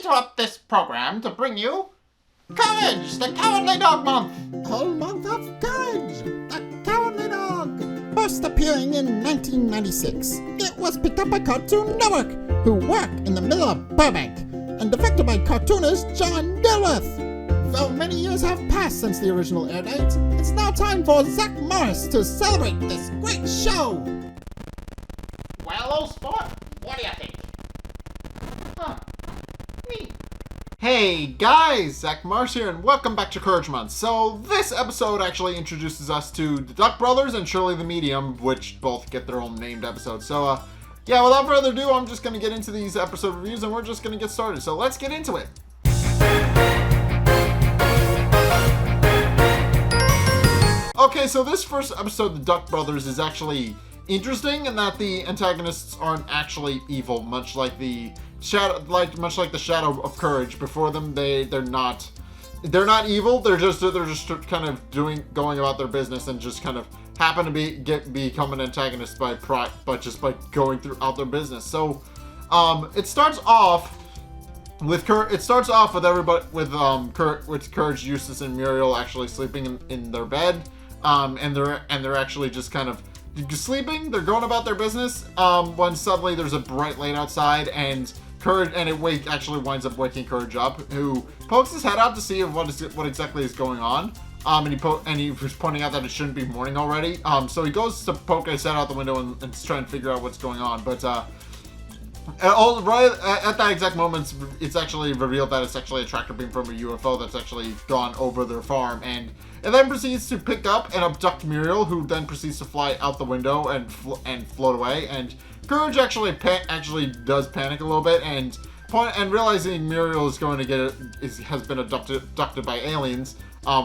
interrupt this program to bring you Courage, the Cowardly Dog Month. Whole month of Courage, the Cowardly Dog. First appearing in 1996, it was picked up by Cartoon Network, who work in the middle of Burbank, and directed by cartoonist John Dilworth. Though many years have passed since the original air date, it's now time for Zack to celebrate this great show. Well, old sport, what do you think? Me. Hey guys, Zack here, and welcome back to Courage Month. So this episode actually introduces us to the Duck Brothers and Shirley the Medium, which both get their own named episodes. So yeah, without further ado, I'm just gonna get into these episode reviews, and we're just gonna get started. So let's get into it. Okay, so this first episode, the Duck Brothers, is actually interesting in that the antagonists aren't actually evil, much like the shadow of Courage. Before them, they're not evil. They're just kind of going about their business and just kind of happen to become an antagonist by going throughout their business. So it starts off with everybody with Courage, Eustace, and Muriel actually sleeping in their bed. And they're actually just kind of sleeping. They're going about their business. When suddenly there's a bright light outside, and it actually winds up waking Courage up, who pokes his head out to see what exactly is going on. And he was pointing out that it shouldn't be morning already. So he goes to poke his head out the window and try and figure out what's going on. But right at that exact moment, it's actually revealed that it's actually a tractor beam from a UFO that's actually gone over their farm, and it then proceeds to pick up and abduct Muriel, who then proceeds to fly out the window and float away. And Courage actually does panic a little bit, and realizing Muriel is going to has been abducted by aliens,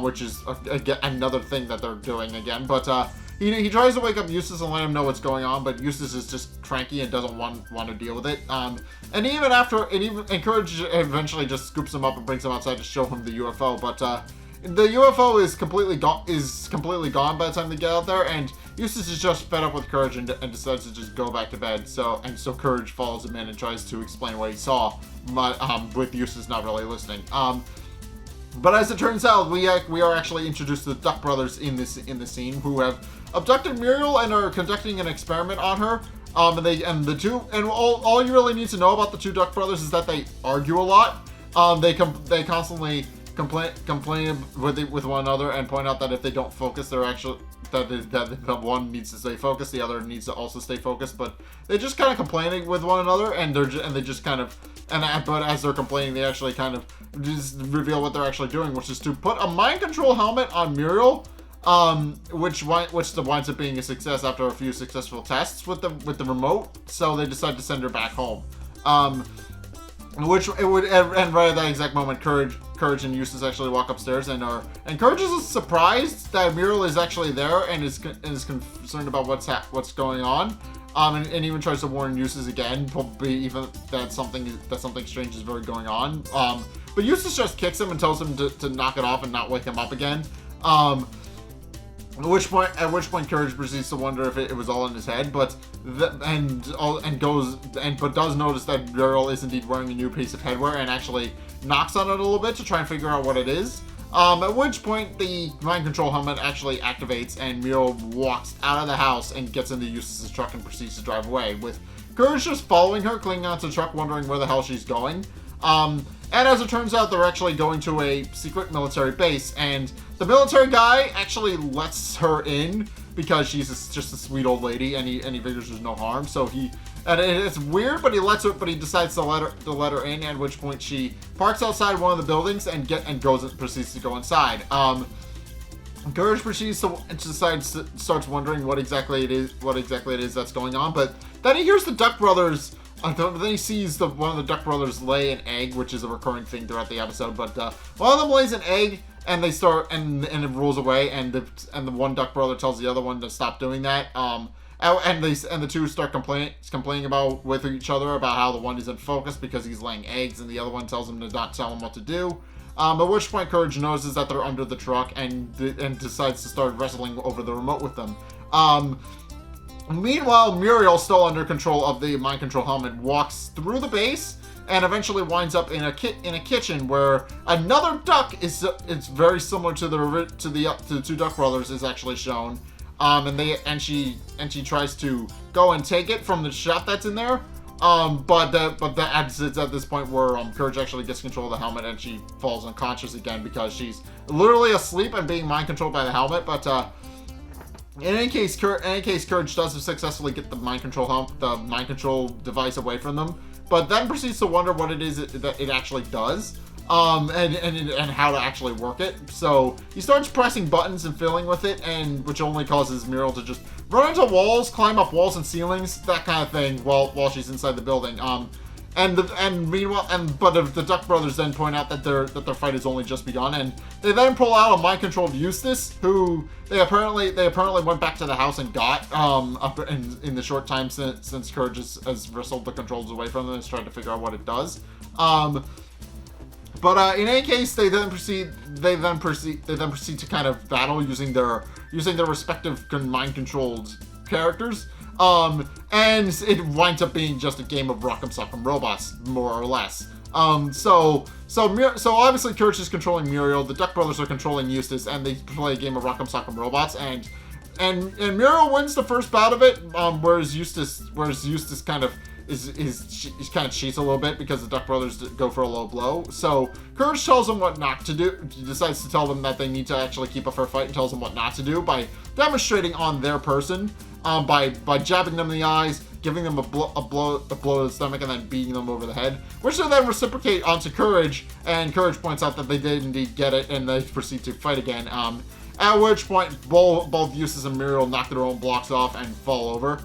which is another thing that they're doing again. But he tries to wake up Eustace and let him know what's going on, but Eustace is just cranky and doesn't want to deal with it. And Courage eventually just scoops him up and brings him outside to show him the UFO. But the UFO is completely gone by the time they get out there, and Eustace is just fed up with Courage and decides to just go back to bed. So Courage follows him in and tries to explain what he saw, with Eustace not really listening. But as it turns out, we are actually introduced to the Duck Brothers in the scene, who have abducted Muriel and are conducting an experiment on her. All you really need to know about the two Duck Brothers is that they argue a lot. They constantly complain with one another and point out that if they don't focus, that one needs to stay focused, the other needs to also stay focused. But they just kind of complaining with one another, but as they're complaining, they actually kind of just reveal what they're actually doing, which is to put a mind control helmet on Muriel, which winds up being a success after a few successful tests with the remote. So they decide to send her back home. And right at that exact moment, Courage and Eustace actually walk upstairs, and Courage is surprised that Muriel is actually there and is concerned about what's going on. And even tries to warn Eustace again, probably even that something strange is really going on. But Eustace just kicks him and tells him to knock it off and not wake him up again. At which point Courage proceeds to wonder if it was all in his head, but does notice that Muriel is indeed wearing a new piece of headwear and actually knocks on it a little bit to try and figure out what it is. At which point the mind control helmet actually activates, and Muriel walks out of the house and gets into Eustace's truck and proceeds to drive away, with Courage just following her, clinging onto the truck, wondering where the hell she's going. And as it turns out, they're actually going to a secret military base, and the military guy actually lets her in because she's just a sweet old lady, and he figures there's no harm. So it's weird, but he decides to let her in. At which point she parks outside one of the buildings and proceeds to go inside. Courage starts wondering what exactly it is that's going on, but then he hears the Duck Brothers. Then he sees one of the Duck Brothers lay an egg, which is a recurring thing throughout the episode. But one of them lays an egg, and it rolls away, and the one Duck Brother tells the other one to stop doing that. And the two start complaining with each other about how the one isn't focused because he's laying eggs, and the other one tells him to not tell him what to do. At which point Courage notices that they're under the truck and decides to start wrestling over the remote with them. Meanwhile, Muriel, still under control of the mind control helmet, walks through the base and eventually winds up in a kitchen where another duck is it's very similar to the two Duck brothers is actually shown. And she tries to go and take it from the shop that's in there. But it's at this point where Courage actually gets control of the helmet and she falls unconscious again because she's literally asleep and being mind controlled by the helmet. But in any case, Courage does successfully get the mind control device away from them, but then proceeds to wonder what it is that it actually does. And how to actually work it. So he starts pressing buttons and fiddling with it, and which only causes Muriel to just run into walls, climb up walls and ceilings, that kind of thing, while she's inside the building. But the Duck brothers then point out that their fight has only just begun, and they then pull out a mind-controlled Eustace, who they apparently went back to the house and got up in the short time since Courage has wrestled the controls away from them and has tried to figure out what it does. But in any case, they then proceed to kind of battle using their respective mind-controlled characters. And it winds up being just a game of Rock'em Sock'em Robots, more or less. So obviously Courage is controlling Muriel, the Duck brothers are controlling Eustace, and they play a game of Rock'em Sock'em Robots, and Muriel wins the first bout of it, whereas Eustace kind of cheats a little bit because the Duck brothers go for a low blow. So Courage tells them what not to do. He decides to tell them that they need to actually keep a fair fight and tells them what not to do by demonstrating on their person, by jabbing them in the eyes, giving them a blow to the stomach, and then beating them over the head, which they then reciprocate onto Courage, and Courage points out that they did indeed get it, and they proceed to fight again. At which point both Eustace and Muriel knock their own blocks off and fall over.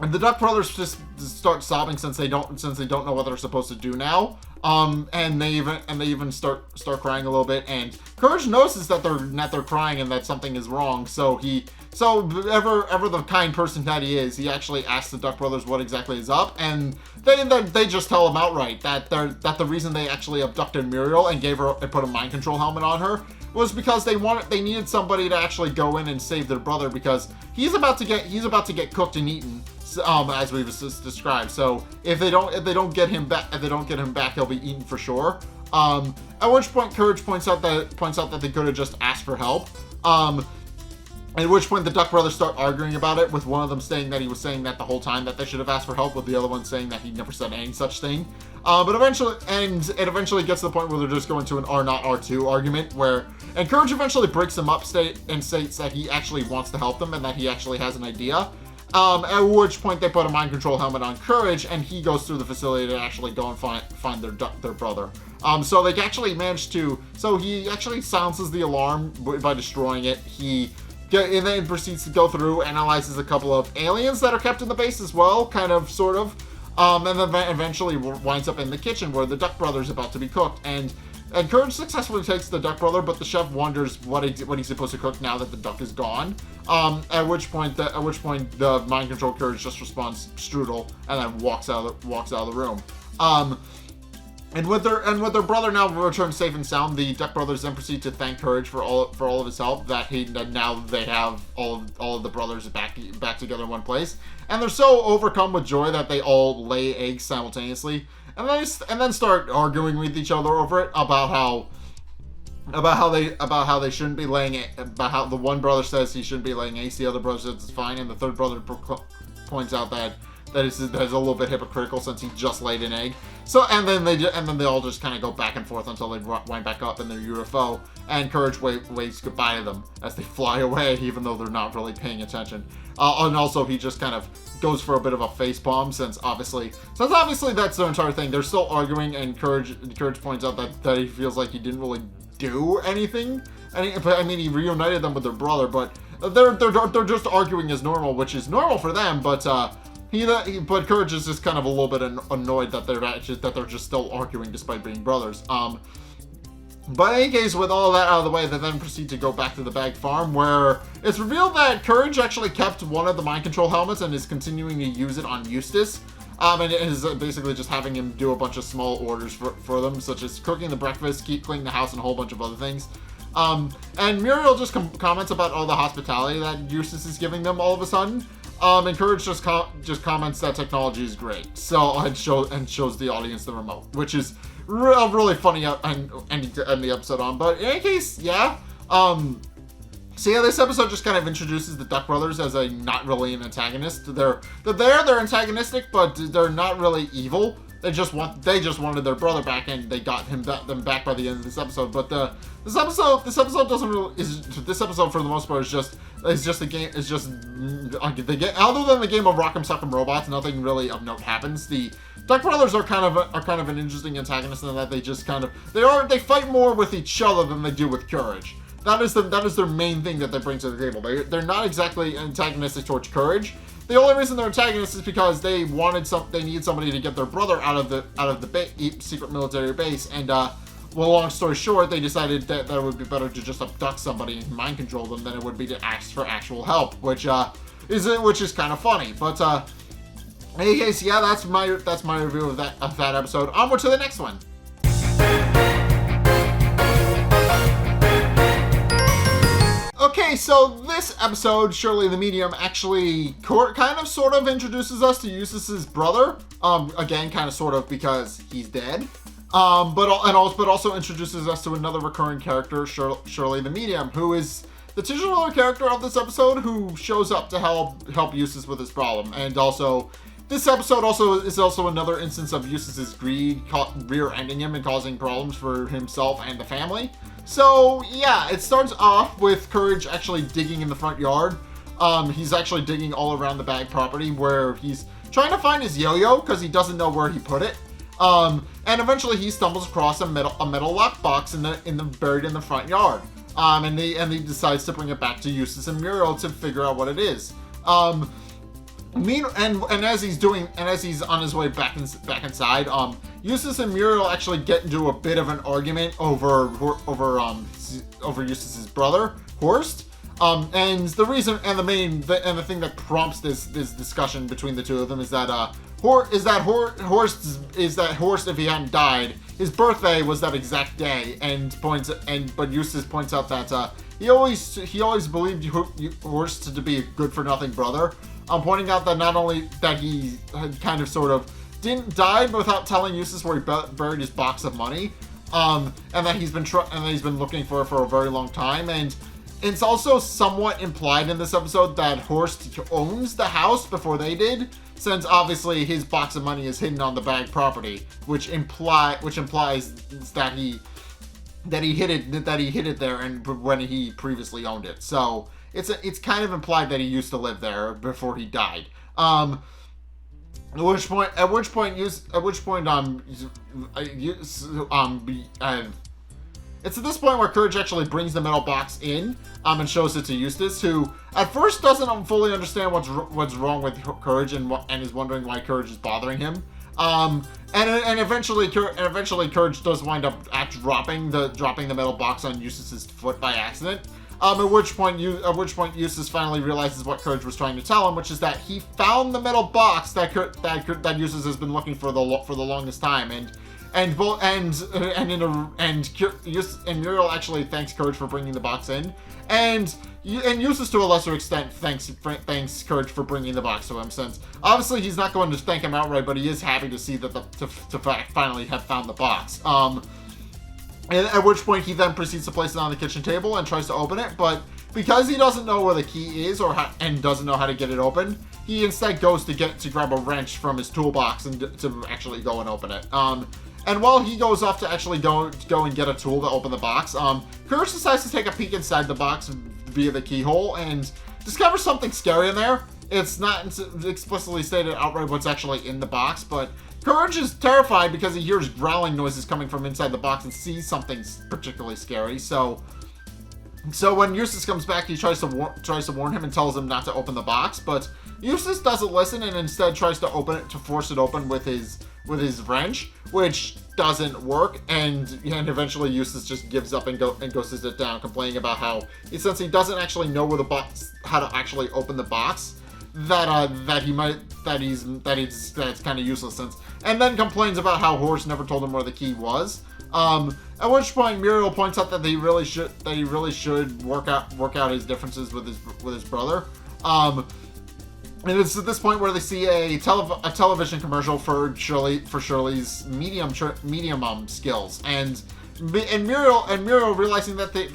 And the Duck brothers just start sobbing since they don't know what they're supposed to do now. And they even start crying a little bit. And Courage notices that they're crying and that something is wrong. So ever the kind person that he is, he actually asks the Duck brothers what exactly is up, and they just tell him outright that the reason they actually abducted Muriel and put a mind control helmet on her was because they needed somebody to actually go in and save their brother, because he's about to get cooked and eaten, as we've just described. So if they don't get him back, he'll be eaten for sure. At which point Courage points out that they could have just asked for help. At which point the Duck brothers start arguing about it, with one of them saying that he was saying that the whole time that they should have asked for help, with the other one saying that he never said any such thing. But it eventually gets to the point where they're just going to an R not R2 argument, and Courage eventually breaks them up and states that he actually wants to help them and that he actually has an idea. At which point they put a mind control helmet on Courage, and he goes through the facility to actually go and find their brother. So they actually managed to. So he actually silences the alarm by destroying it. And then proceeds to go through, analyzes a couple of aliens that are kept in the base as well, kind of, sort of. And then eventually winds up in the kitchen where the Duck brother's about to be cooked. And Courage successfully takes the Duck brother, but the chef wonders what he's supposed to cook now that the duck is gone. At which point the mind control Courage just responds strudel and then walks out of the room. And with their brother now returned safe and sound, the Duck brothers then proceed to thank Courage for all of his help. That now they have all of the brothers back together in one place, and they're so overcome with joy that they all lay eggs simultaneously, and then start arguing with each other over it about how they shouldn't be laying it. About how the one brother says he shouldn't be laying eggs, the other brother says it's fine, and the third brother points out that is a little bit hypocritical since he just laid an egg. So and then they all just kind of go back and forth until they wind back up in their UFO, and Courage waves goodbye to them as they fly away, even though they're not really paying attention. And also he just kind of goes for a bit of a facepalm since obviously that's their entire thing. They're still arguing, and Courage points out that he feels like he didn't really do anything. I mean, he reunited them with their brother, but they're just arguing as normal, which is normal for them, but but Courage is just kind of a little bit annoyed that they're just still arguing despite being brothers. But in any case, with all that out of the way, they then proceed to go back to the Bag Farm, where it's revealed that Courage actually kept one of the mind control helmets and is continuing to use it on Eustace. And it is basically just having him do a bunch of small orders for them, such as cooking the breakfast, cleaning the house, and a whole bunch of other things. And Muriel just comments about all the hospitality that Eustace is giving them all of a sudden. And Courage just comments that technology is great. So and shows the audience the remote, which is a really funny ending to end the episode on. But in any case, yeah. So yeah, this episode just kind of introduces the Duck Brothers as a not really an antagonist. They're antagonistic, but they're not really evil. They just wanted their brother back, and they got them back by the end of this episode. But this episode doesn't really this episode for the most part is just the game. It's just the game. Other than the game of Rock'em Sock'em Robots, nothing really of note happens. The Duck Brothers are kind of an interesting antagonist in that they fight more with each other than they do with Courage. That is their main thing that they bring to the table. They're not exactly antagonistic towards Courage. The only reason they're antagonists is because they need somebody to get their brother out of the secret military base, and long story short, they decided that it would be better to just abduct somebody and mind control them than it would be to ask for actual help, which is kind of funny. But in any case, yeah, that's my review of that episode. Onward to the next one. Okay, so this episode, Shirley the Medium, actually kind of sort of introduces us to Eustace's brother. Again, kind of sort of because he's dead. But also introduces us to another recurring character, Shirley the Medium, who is the titular character of this episode, who shows up to help Eustace with his problem. And also, this episode is another instance of Eustace's greed rear-ending him and causing problems for himself and the family. So yeah, it starts off with Courage actually digging in the front yard. He's actually digging all around the bag property where he's trying to find his yo-yo because he doesn't know where he put it. And eventually he stumbles across a metal lockbox buried in the front yard. And he decides to bring it back to Eustace and Muriel to figure out what it is. As he's on his way back inside, Eustace and Muriel actually get into a bit of an argument over Eustace's brother, Horst. And the reason and the thing that prompts this discussion between the two of them is that Horst, if he hadn't died, his birthday was that exact day, but Eustace points out that he always believed Horst to be a good for nothing brother. Pointing out that not only that he had kind of sort of didn't die without telling Eustace where he buried his box of money, and that he's been looking for it for a very long time, and it's also somewhat implied in this episode that Horst owns the house before they did, since obviously his box of money is hidden on the bag property, which implies that he hid it there and when he previously owned it. So it's kind of implied that he used to live there before he died. At which point, it's at this point where Courage actually brings the metal box in, and shows it to Eustace, who at first doesn't fully understand what's wrong with Courage and is wondering why Courage is bothering him. And eventually Courage does wind up dropping the metal box on Eustace's foot by accident. At which point Eustace finally realizes what Courage was trying to tell him, which is that he found the metal box that Eustace has been looking for the longest time, and Muriel actually thanks Courage for bringing the box in, and Eustace to a lesser extent thanks Courage for bringing the box to him, since obviously he's not going to thank him outright, but he is happy to see that to finally have found the box. And at which point he then proceeds to place it on the kitchen table and tries to open it, but because he doesn't know where the key is and doesn't know how to get it open, he instead goes to grab a wrench from his toolbox and to actually go and open it. And while he goes off to actually go and get a tool to open the box, Courage decides to take a peek inside the box via the keyhole and discovers something scary in there. It's not explicitly stated outright what's actually in the box, but Courage is terrified because he hears growling noises coming from inside the box and sees something particularly scary. So when Eustace comes back, he tries to warn him and tells him not to open the box, but Eustace doesn't listen and instead tries to force it open with his wrench, which doesn't work, and eventually Eustace just gives up and goes to sit down, complaining about how since he doesn't actually know how to actually open the box, that's kind of useless, and then complains about how Horst never told him where the key was. At which point Muriel points out that he really should work out his differences with his brother. And it's at this point where they see a television commercial for Shirley's medium skills, and Muriel realizing that they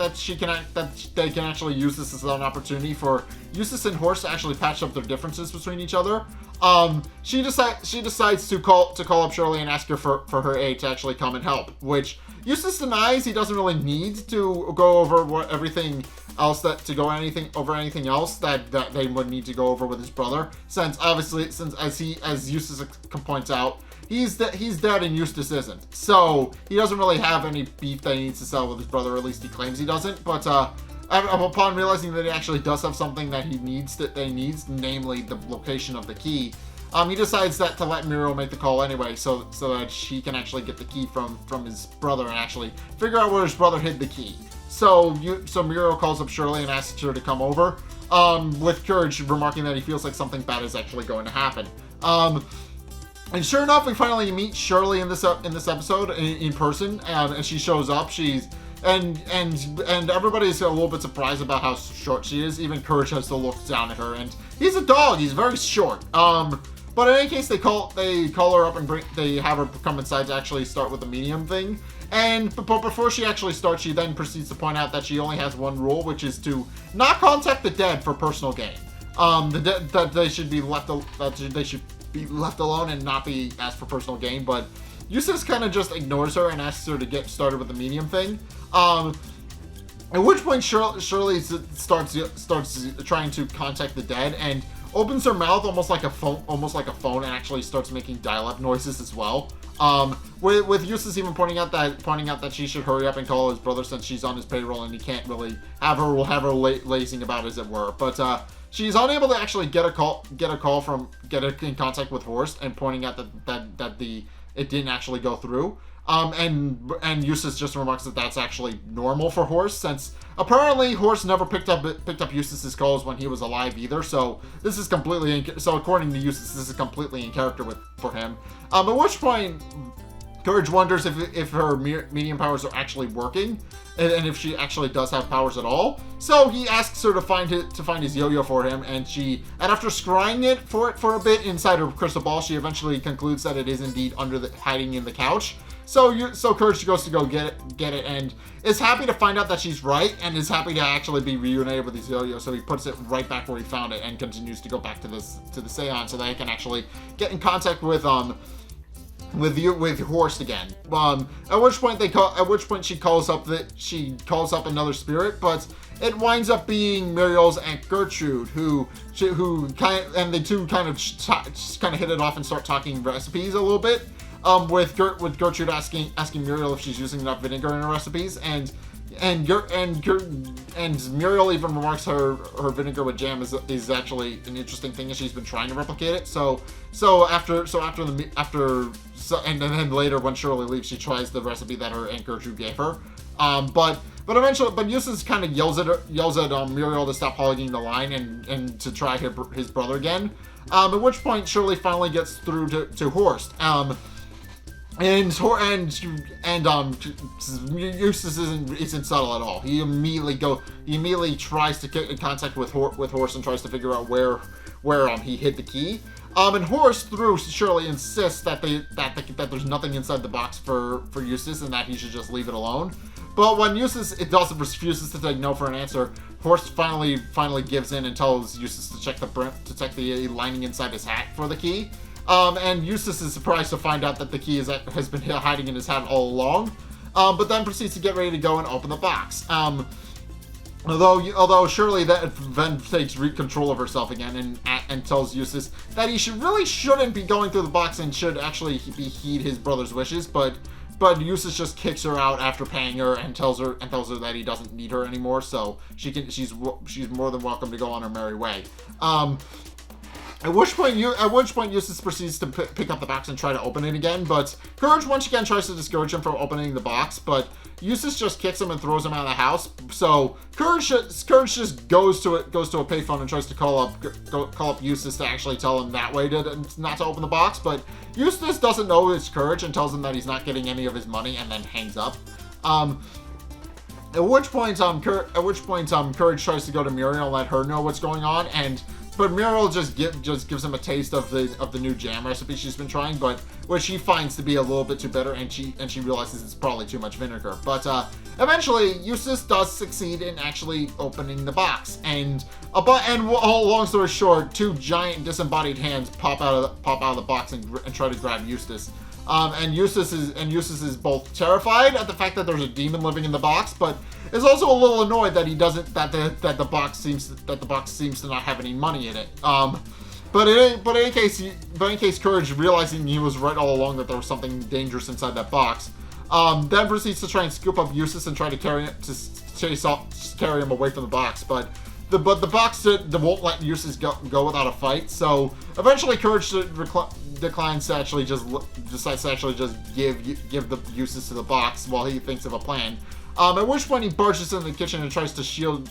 can actually use this as an opportunity for Eustace and Horse to actually patch up their differences between each other. She decides to call up Shirley and ask her for her aid to actually come and help, which Eustace denies. He doesn't really need to go over anything else that they would need to go over with his brother, since as Eustace points out, he's dead and Eustace isn't, so he doesn't really have any beef that he needs to settle with his brother, or at least he claims he doesn't. But upon realizing that he actually does have something that he needs, namely the location of the key, he decides to let Muriel make the call anyway, so that she can actually get the key from his brother and actually figure out where his brother hid the key. So Muriel calls up Shirley and asks her to come over, with Courage remarking that he feels like something bad is actually going to happen. And sure enough, we finally meet Shirley in this episode in person, and she shows up. And everybody's a little bit surprised about how short she is. Even Courage has to look down at her, and he's a dog. He's very short. But in any case, they call her up and they have her come inside to actually start with the medium thing. But before she actually starts, she then proceeds to point out that she only has one rule, which is to not contact the dead for personal gain. That they should be left alone and not be asked for personal gain. But Eustace kind of just ignores her and asks her to get started with the medium thing. At which point Shirley starts trying to contact the dead and opens her mouth almost like a phone, and actually starts making dial-up noises as well. With Eustace even pointing out that she should hurry up and call his brother, since she's on his payroll and he can't really have her lazing about, as it were. But she's unable to actually get in contact with Horst, and pointing out that it didn't actually go through. And Eustace just remarks that that's actually normal for Horst, since apparently Horst never picked up Eustace's calls when he was alive either. So this is completely according to Eustace, this is completely in character for him. At which point Courage wonders if her medium powers are actually working, and if she actually does have powers at all. So he asks her to find his yo-yo for him, and after scrying it for a bit inside her crystal ball, she eventually concludes that it is indeed hiding in the couch. So Courage goes to go get it, and is happy to find out that she's right, and is happy to actually be reunited with his yo-yo. So he puts it right back where he found it, and continues to go back to the seance, so that he can actually get in contact with Horst again. At which point she calls up another spirit, but it winds up being Muriel's Aunt Gertrude, who the two kind of hit it off and start talking recipes a little bit. With Gertrude asking Muriel if she's using enough vinegar in her recipes, and Muriel even remarks her vinegar with jam is actually an interesting thing, and she's been trying to replicate it. And then later when Shirley leaves, she tries the recipe that her Aunt Gertrude gave her. But Eustace kind of yells at Muriel to stop hogging the line and to try his brother again. At which point Shirley finally gets through to Horst. Eustace isn't subtle at all. He immediately tries to get in contact with Horst and tries to figure out where he hid the key. And Horst, through Shirley, insists that there's nothing inside the box for Eustace, and that he should just leave it alone. But when Eustace refuses to take no for an answer, Horst finally gives in and tells Eustace to check the lining inside his hat for the key. And Eustace is surprised to find out that the key has been hiding in his hat all along, but then proceeds to get ready to go and open the box. Although Shirley then takes control of herself again and tells Eustace that he shouldn't be going through the box and should actually heed his brother's wishes, but Eustace just kicks her out after paying her and tells her that he doesn't need her anymore, so she's more than welcome to go on her merry way. At which point Eustace proceeds to pick up the box and try to open it again, but Courage once again tries to discourage him from opening the box, but Eustace just kicks him and throws him out of the house. So Courage just goes to a payphone and tries to call up Eustace to actually tell him that way not to open the box, but Eustace doesn't know it's Courage and tells him that he's not getting any of his money, and then hangs up. At which point Courage tries to go to Muriel and let her know what's going on, and Muriel just gives him a taste of the new jam recipe she's been trying, but which she finds to be a little bit too bitter, and she realizes it's probably too much vinegar. But eventually, Eustace does succeed in actually opening the box, and long story short, two giant disembodied hands pop out of the box and try to grab Eustace. And Eustace is both terrified at the fact that there's a demon living in the box, but is also a little annoyed that the box seems to not have any money in it. But in case Courage, realizing he was right all along that there was something dangerous inside that box, then proceeds to try and scoop up Eustace and try to carry him away from the box. But the box won't let Eustace go without a fight. So eventually, Courage declines to actually decides to actually just give the Eustace to the box while he thinks of a plan. At which point he barges into the kitchen and tries to shield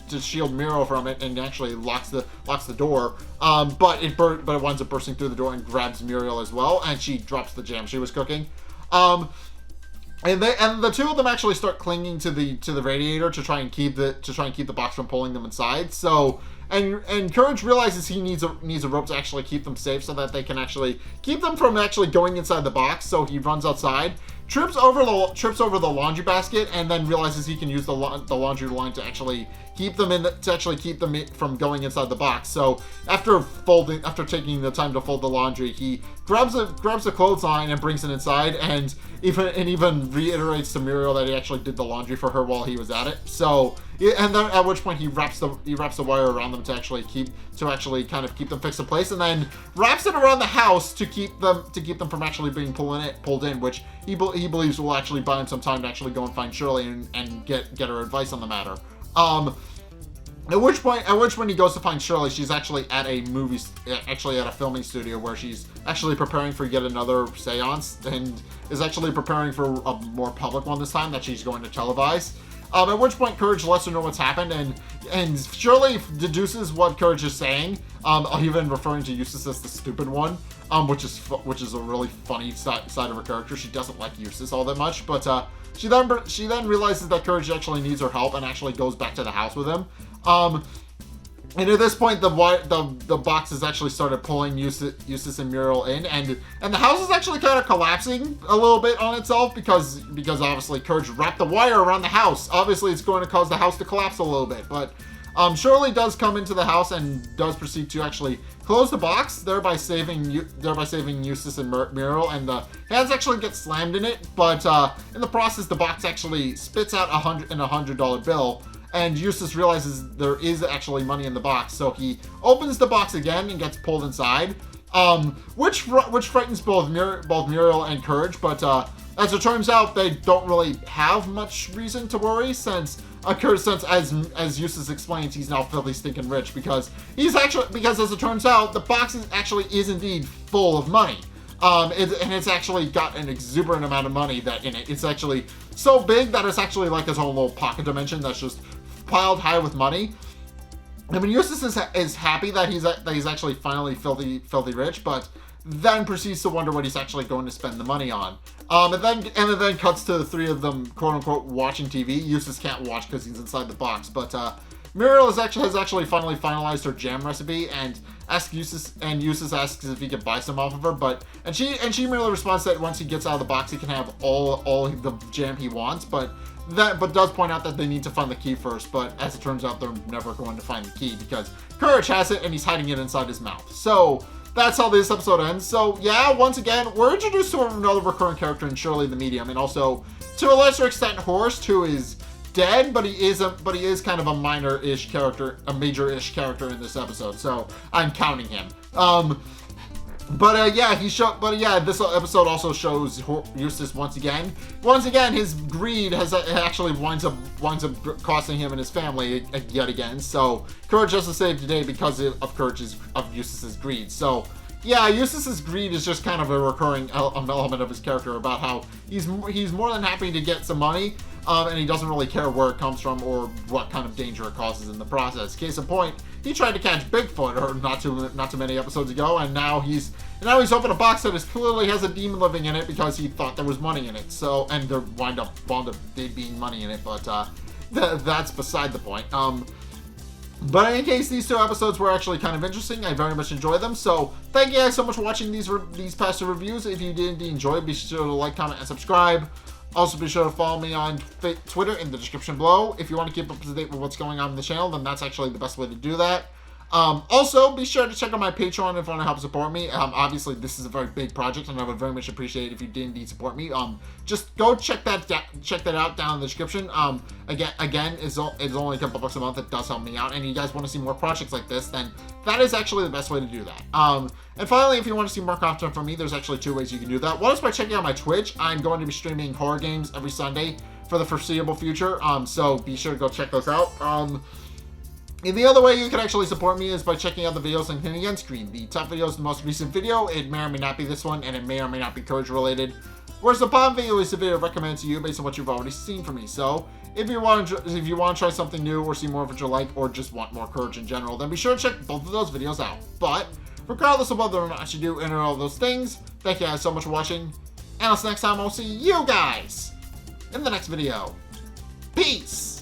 Muriel from it, and actually locks the door. But it winds up bursting through the door and grabs Muriel as well, and she drops the jam she was cooking. And the two of them actually start clinging to the radiator to try and keep the box from pulling them inside. So and Courage realizes he needs a rope to actually keep them safe, so that they can actually keep them from actually going inside the box. So he runs outside, trips over the laundry basket, and then realizes he can use the laundry line to actually keep them from going inside the box. So after taking the time to fold the laundry, he grabs the clothesline and brings it inside, and even reiterates to Muriel that he actually did the laundry for her while he was at it. So and then at which point he wraps the wire around them to actually keep them fixed in place, and then wraps it around the house to keep them from actually being pulled in, which he believes will actually buy him some time to actually go and find Shirley and get her advice on the matter. At which point he goes to find Shirley, she's actually at a filming studio where she's actually preparing for yet another seance, and is actually preparing for a more public one this time that she's going to televise. At which point Courage lets her know what's happened, and Shirley deduces what Courage is saying, even referring to Eustace as the stupid one, which is a really funny side of her character. She doesn't like Eustace all that much, but she then realizes that Courage actually needs her help and actually goes back to the house with him. And at this point, the box has actually started pulling Eustace and Muriel in, and the house is actually kind of collapsing a little bit on itself because obviously Courage wrapped the wire around the house. Obviously, it's going to cause the house to collapse a little bit, but Shirley does come into the house and does proceed to actually close the box, thereby saving Eustace and Muriel, and the hands actually get slammed in it. But in the process, the box actually spits out a $100 bill. And Eustace realizes there is actually money in the box, so he opens the box again and gets pulled inside, which frightens both Muriel and Courage. But as it turns out, they don't really have much reason to worry, since as Eustace explains, he's now filthy stinking rich because as it turns out, the box is indeed full of money. And it's actually got an exuberant amount of money in it. It's actually so big that it's actually like his own little pocket dimension that's just piled high with money. I mean, Eustace is happy that he's actually finally filthy rich, but then proceeds to wonder what he's actually going to spend the money on. And it then cuts to the three of them, quote unquote, watching TV. Eustace can't watch because he's inside the box, but Muriel has actually finally finalized her jam recipe and Eustace asks if he can buy some off of her, and she merely responds that once he gets out of the box, he can have all the jam he wants, but does point out that they need to find the key first. But as it turns out, they're never going to find the key because Courage has it and he's hiding it inside his mouth. So that's how this episode ends. So yeah, once again, we're introduced to another recurring character in Shirley the Medium, and also to a lesser extent Horst, who is dead, but he is kind of a minor-ish character, a major-ish character in this episode. So I'm counting him. This episode also shows Eustace once again. His greed actually winds up costing him and his family yet again. So Courage has to save today because of Eustace's greed. So yeah, Eustace's greed is just kind of a recurring element of his character about how he's more than happy to get some money, and he doesn't really care where it comes from or what kind of danger it causes in the process. Case in point, he tried to catch Bigfoot not too many episodes ago, and now he's opened a box that clearly has a demon living in it because he thought there was money in it. So, and there wound up being money in it, but that's beside the point. But in case these 2 episodes were actually kind of interesting, I very much enjoyed them. So thank you guys so much for watching these past 2 reviews. If you did enjoy, be sure to like, comment, and subscribe. Also, be sure to follow me on Twitter in the description below. If you want to keep up to date with what's going on in the channel, then that's actually the best way to do that. Also, be sure to check out my Patreon if you want to help support me. Obviously, this is a very big project, and I would very much appreciate it if you did indeed support me. Just go check that out down in the description. Again, it's only a couple bucks a month. It does help me out, and you guys want to see more projects like this, then that is actually the best way to do that. And finally, if you want to see more content from me, there's actually 2 ways you can do that. One is by checking out my Twitch. I'm going to be streaming horror games every Sunday for the foreseeable future. So be sure to go check those out. And the other way you can actually support me is by checking out the videos on the end screen. The top video is the most recent video. It may or may not be this one, and it may or may not be Courage related. Whereas the bottom video is the video recommended to you based on what you've already seen from me. So if you want to try something new or see more of what you like, or just want more Courage in general, then be sure to check both of those videos out. But regardless of whether or not you do any or all those things, thank you guys so much for watching. And until next time, I'll see you guys in the next video. Peace!